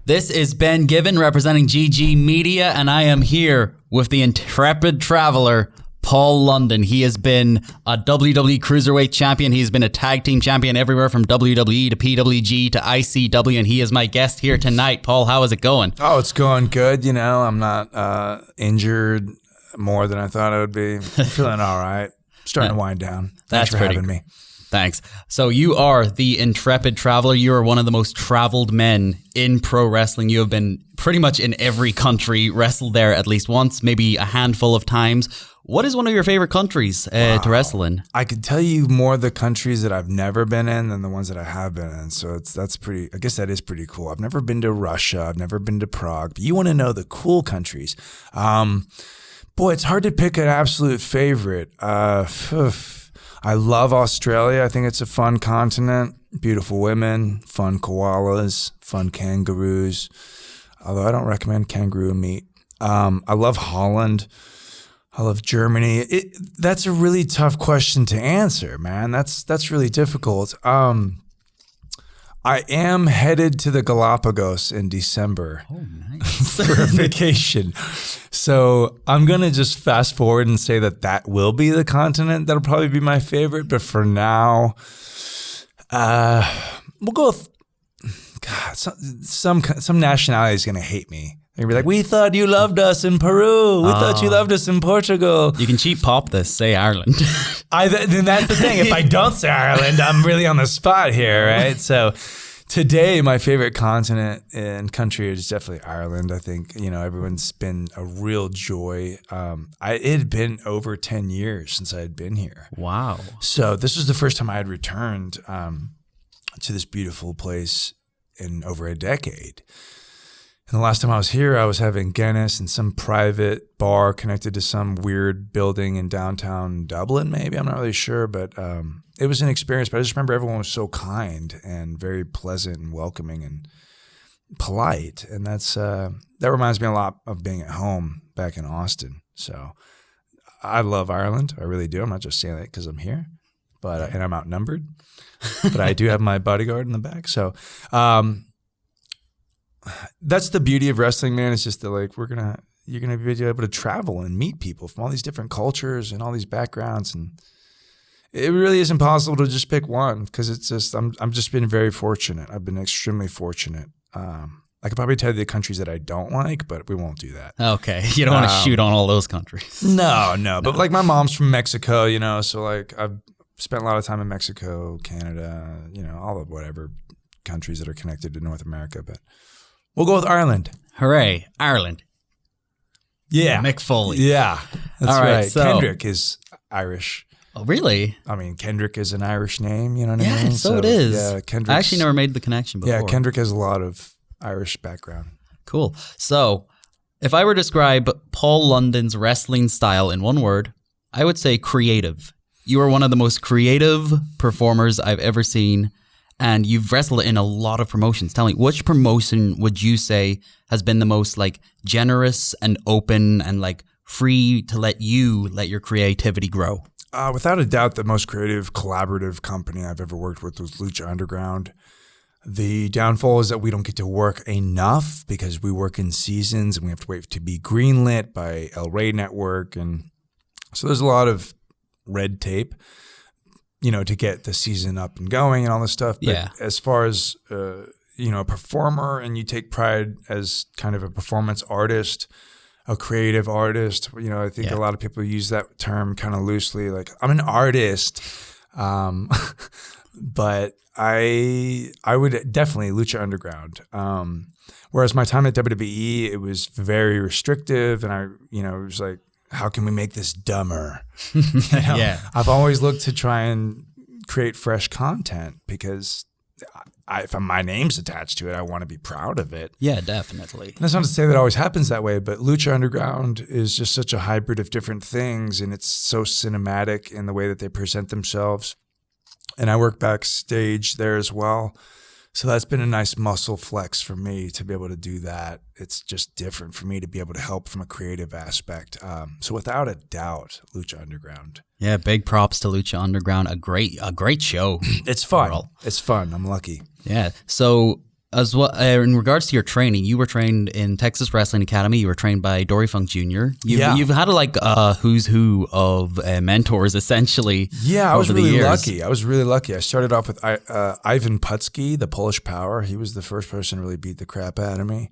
This is Ben Givan representing GG Media, and I am here with the intrepid traveler, Paul London. He has been a WWE Cruiserweight champion. He's been a tag team champion everywhere from WWE to PWG to ICW, and he is my guest here tonight. Paul, how is it going? Oh, it's going good. You know, I'm not injured more than I thought I would be. I'm feeling all right. Starting to wind down. Thanks for having me. Thanks. So you are the intrepid traveler. You are one of the most traveled men in pro wrestling. You have been pretty much in every country, wrestled there at least once, maybe a handful of times. What is one of your favorite countries to wrestle in? I could tell you more of the countries that I've never been in than the ones that I have been in. So that's pretty, I guess that is pretty cool. I've never been to Russia. I've never been to Prague. But you want to know the cool countries. Boy, it's hard to pick an absolute favorite. I love Australia. I think it's a fun continent. Beautiful women, fun koalas, fun kangaroos. Although I don't recommend kangaroo meat. I love Holland. I love Germany. That's a really tough question to answer, man. That's really difficult. I am headed to the Galapagos in December for a vacation. So I'm going to just fast forward and say that will be the continent. That'll probably be my favorite. But for now, we'll go with, God, some nationality is going to hate me. They're going to be like, we thought you loved us in Peru. We thought you loved us in Portugal. You can cheap pop this, say Ireland. Then that's the thing. If I don't say Ireland, I'm really on the spot here, right? So today, my favorite continent and country is definitely Ireland. I think, everyone's been a real joy. It had been over 10 years since I had been here. Wow. So this was the first time I had returned to this beautiful place in over a decade. And the last time I was here, I was having Guinness in some private bar connected to some weird building in downtown Dublin, maybe. I'm not really sure, but it was an experience. But I just remember everyone was so kind and very pleasant and welcoming and polite. And that reminds me a lot of being at home back in Austin. So I love Ireland. I really do. I'm not just saying that because I'm here, and I'm outnumbered. But I do have my bodyguard in the back. So that's the beauty of wrestling, man. It's just that you're gonna be able to travel and meet people from all these different cultures and all these backgrounds, and it really is impossible to just pick one because it's just I'm just been very fortunate. I've been extremely fortunate. I could probably tell you the countries that I don't like, but we won't do that. Okay, you don't want to shoot on all those countries. No. But like my mom's from Mexico, so I've spent a lot of time in Mexico, Canada, all of whatever countries that are connected to North America, but. We'll go with Ireland. Hooray, Ireland. Yeah. Mick Foley. Yeah, that's all right. right. So, Kendrick is Irish. Oh, really? I mean, Kendrick is an Irish name, you know what I mean? Yeah, so it is. Yeah, Kendrick. I actually never made the connection before. Yeah, Kendrick has a lot of Irish background. Cool. So, if I were to describe Paul London's wrestling style in one word, I would say creative. You are one of the most creative performers I've ever seen. And you've wrestled in a lot of promotions. Tell me, which promotion would you say has been the most generous and open and free to let your creativity grow? Without a doubt, the most creative collaborative company I've ever worked with was Lucha Underground. The downfall is that we don't get to work enough because we work in seasons and we have to wait to be greenlit by El Rey Network. And so there's a lot of red tape. To get the season up and going and all this stuff. But as far as, a performer and you take pride as kind of a performance artist, a creative artist, I think a lot of people use that term kind of loosely. Like, I'm an artist. But I would definitely Lucha Underground. Whereas my time at WWE, it was very restrictive and it was like, how can we make this dumber? Yeah. I've always looked to try and create fresh content because if my name's attached to it, I want to be proud of it. Yeah, definitely. And that's not to say that always happens that way, but Lucha Underground is just such a hybrid of different things, and it's so cinematic in the way that they present themselves. And I work backstage there as well. So that's been a nice muscle flex for me to be able to do that. It's just different for me to be able to help from a creative aspect. So without a doubt, Lucha Underground. Yeah, big props to Lucha Underground. A great show. It's fun. Overall. It's fun. I'm lucky. Yeah. So As well, in regards to your training, you were trained in Texas Wrestling Academy. You were trained by Dory Funk Jr. You've had a who's who of mentors, essentially. Yeah, I was really lucky. I started off with Ivan Putski, the Polish Power. He was the first person to really beat the crap out of me.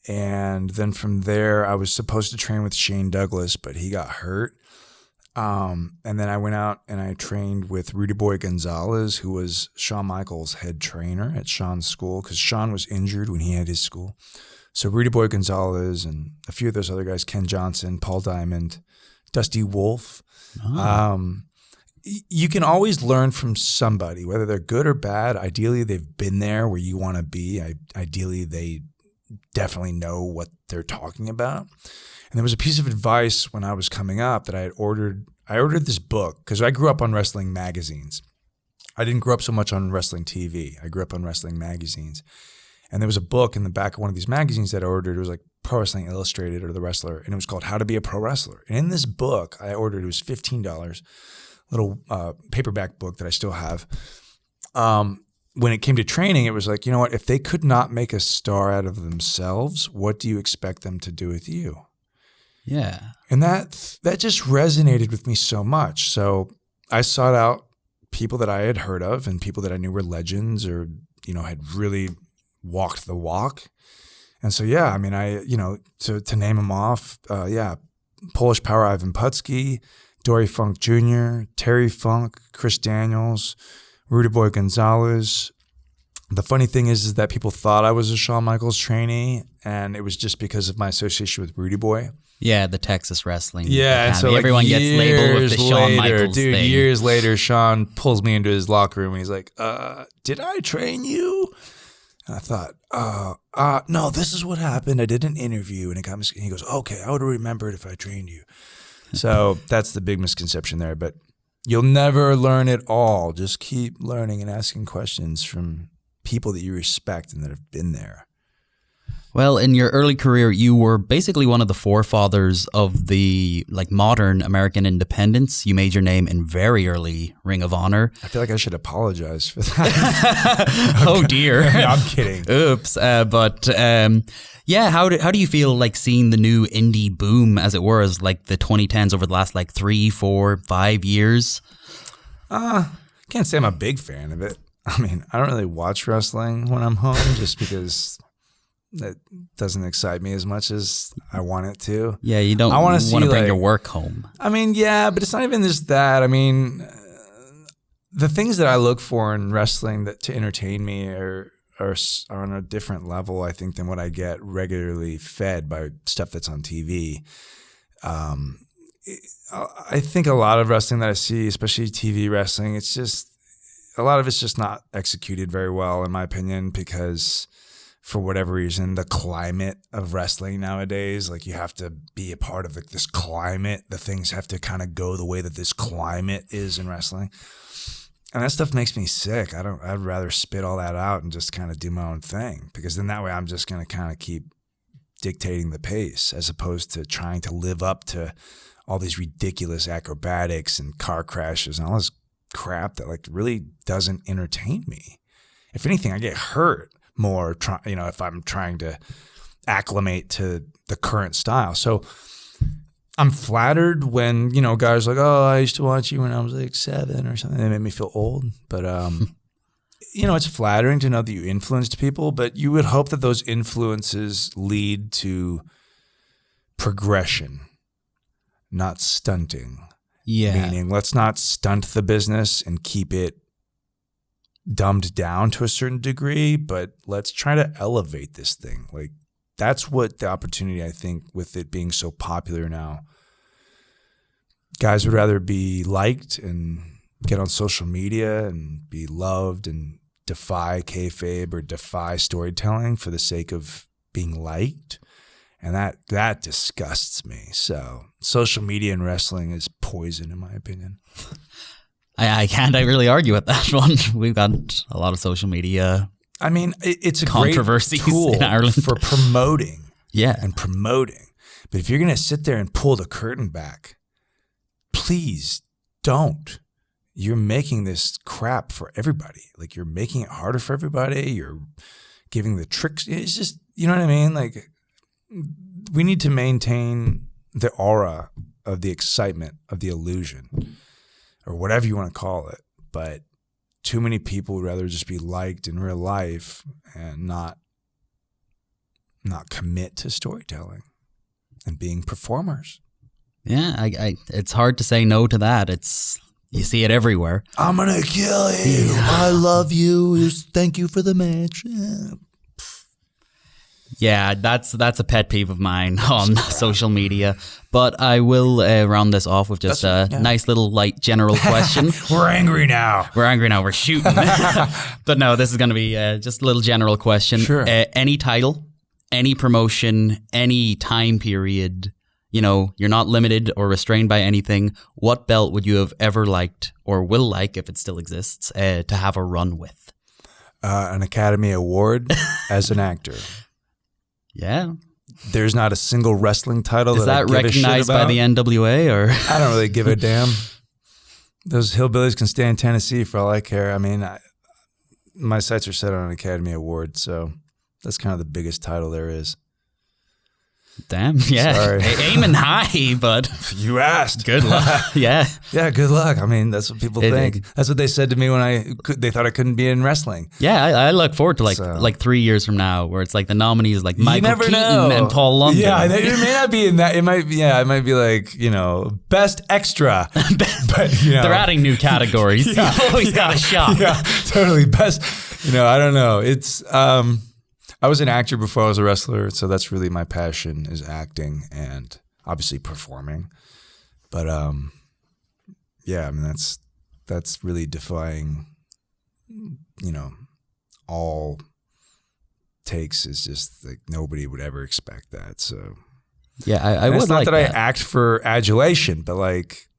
And then from there, I was supposed to train with Shane Douglas, but he got hurt. And then I went out and I trained with Rudy Boy Gonzalez, who was Shawn Michaels' head trainer at Shawn's school, because Shawn was injured when he had his school. So Rudy Boy Gonzalez and a few of those other guys, Ken Johnson, Paul Diamond, Dusty Wolf. Oh. You can always learn from somebody, whether they're good or bad. Ideally, they've been there where you want to be. Ideally, they definitely know what they're talking about. And there was a piece of advice when I was coming up that I had ordered. I ordered this book because I grew up on wrestling magazines. I didn't grow up so much on wrestling TV. I grew up on wrestling magazines. And there was a book in the back of one of these magazines that I ordered. It was like Pro Wrestling Illustrated or The Wrestler. And it was called How to Be a Pro Wrestler. And in this book I ordered, it was $15, little paperback book that I still have. When it came to training, it was like, you know what? If they could not make a star out of themselves, what do you expect them to do with you? Yeah. And that just resonated with me so much. So I sought out people that I had heard of and people that I knew were legends or, had really walked the walk. And so, yeah, I mean, to name them off, Polish Power Ivan Putski, Dory Funk Jr., Terry Funk, Chris Daniels, Rudy Boy Gonzalez. The funny thing is that people thought I was a Shawn Michaels trainee, and it was just because of my association with Rudy Boy. Yeah, the Texas Wrestling. Yeah, and so everyone gets labeled with the Shawn Michaels thing. Years later, Shawn pulls me into his locker room and he's like, did I train you? And I thought, no, this is what happened. I did an interview, and he goes, okay, I would have remembered if I trained you. So that's the big misconception there. But you'll never learn it all. Just keep learning and asking questions from people that you respect and that have been there. Well, in your early career, you were basically one of the forefathers of the modern American independence. You made your name in very early Ring of Honor. I feel like I should apologize for that. Oh dear. No, I'm kidding. Oops. How do you feel seeing the new indie boom, as it were, as the 2010s over the last 3, 4, 5 years? Can't say I'm a big fan of it. I mean, I don't really watch wrestling when I'm home just because that doesn't excite me as much as I want it to. Yeah, you don't want to bring your work home. I mean, yeah, but it's not even just that. I mean, the things that I look for in wrestling to entertain me are on a different level, I think, than what I get regularly fed by stuff that's on TV. I think a lot of wrestling that I see, especially TV wrestling, a lot of it's just not executed very well, in my opinion, because for whatever reason, the climate of wrestling nowadays, you have to be a part of this climate. The things have to kind of go the way that this climate is in wrestling. And that stuff makes me sick. I'd rather spit all that out and just kind of do my own thing, because then that way I'm just going to kind of keep dictating the pace as opposed to trying to live up to all these ridiculous acrobatics and car crashes and all this crap that really doesn't entertain me. If anything, I get hurt more, if I'm trying to acclimate to the current style. So I'm flattered when, guys are like, oh, I used to watch you when I was 7 or something. It made me feel old. But, it's flattering to know that you influenced people, but you would hope that those influences lead to progression, not stunting. Yeah. Meaning, let's not stunt the business and keep it dumbed down to a certain degree, but let's try to elevate this thing. That's what the opportunity, I think, with it being so popular now. Guys would rather be liked and get on social media and be loved and defy kayfabe or defy storytelling for the sake of being liked. And that disgusts me. So social media and wrestling is poison, in my opinion. I can't really argue with that one. We've got a lot of social media. I mean, it's a controversies great tool in Ireland for promoting. Yeah. And promoting. But if you're going to sit there and pull the curtain back, please don't. You're making this crap for everybody. You're making it harder for everybody. You're giving the tricks. It's just, you know what I mean? Like, we need to maintain the aura of the excitement, of the illusion, or whatever you want to call it. But too many people would rather just be liked in real life and not commit to storytelling and being performers. Yeah, it's hard to say no to that. You see it everywhere. I'm gonna kill you. I love you. Thank you for the match. Yeah, that's a pet peeve of mine on social media. But I will round this off with just a nice little light general question. We're angry now. We're shooting. But no, this is going to be just a little general question. Sure. Any title, any promotion, any time period, you're not limited or restrained by anything. What belt would you have ever liked or will like, if it still exists, to have a run with? An Academy Award as an actor. Yeah. There's not a single wrestling title Is that recognized by the NWA, or? I don't really give a damn. Those hillbillies can stay in Tennessee for all I care. I mean, my sights are set on an Academy Award, so that's kind of the biggest title there is. Damn, yeah. Sorry. Aiming high, but you asked. Good luck. Yeah. Yeah, good luck. I mean, that's what people think. That's what they said to me when they thought I couldn't be in wrestling. Yeah, I look forward to like 3 years from now, where it's like the nominees like Michael Keaton and Paul London. Yeah, it may not be in that. It might be like, best extra. But they're adding new categories. You've always got a shot. Yeah, totally. Best. I don't know. It's I was an actor before I was a wrestler, so that's really my passion, is acting and obviously performing. But yeah, I mean that's really defying, all takes is just like nobody would ever expect that. So yeah, I would like that. I act for adulation, but like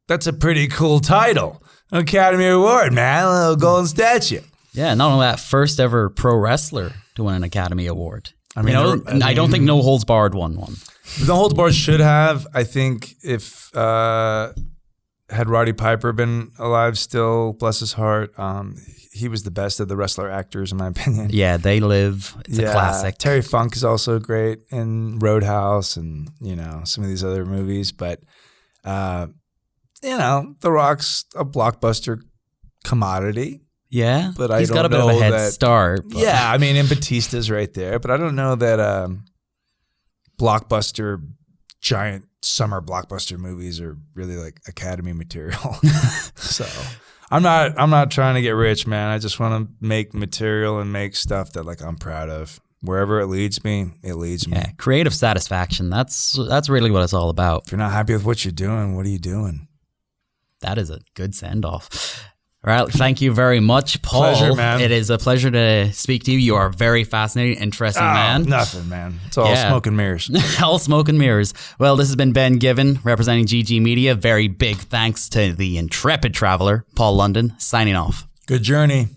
that's a pretty cool title, Academy Award, man, a little golden statue. Yeah, not only that, first ever pro wrestler to win an Academy Award. I mean, I don't think No Holds Barred won one. No Holds Barred should have. I think if had Roddy Piper been alive still, bless his heart, he was the best of the wrestler actors, in my opinion. Yeah, They Live. It's a classic. Terry Funk is also great in Roadhouse and, some of these other movies. But, The Rock's a blockbuster commodity. Yeah, but he's got a bit of a head start. But. Yeah, I mean, and Batista's right there, but I don't know that giant summer blockbuster movies are really like Academy material. So I'm not trying to get rich, man. I just want to make material and make stuff that like I'm proud of. Wherever it leads me, it leads me. Yeah, creative satisfaction. That's really what it's all about. If you're not happy with what you're doing, what are you doing? That is a good send off. All right, thank you very much, Paul. Pleasure, man. It is a pleasure to speak to you. You are a very fascinating, interesting man. Nothing, man. It's all smoke and mirrors. All smoke and mirrors. Well, this has been Ben Givan, representing GG Media. Very big thanks to the intrepid traveler, Paul London, signing off. Good journey.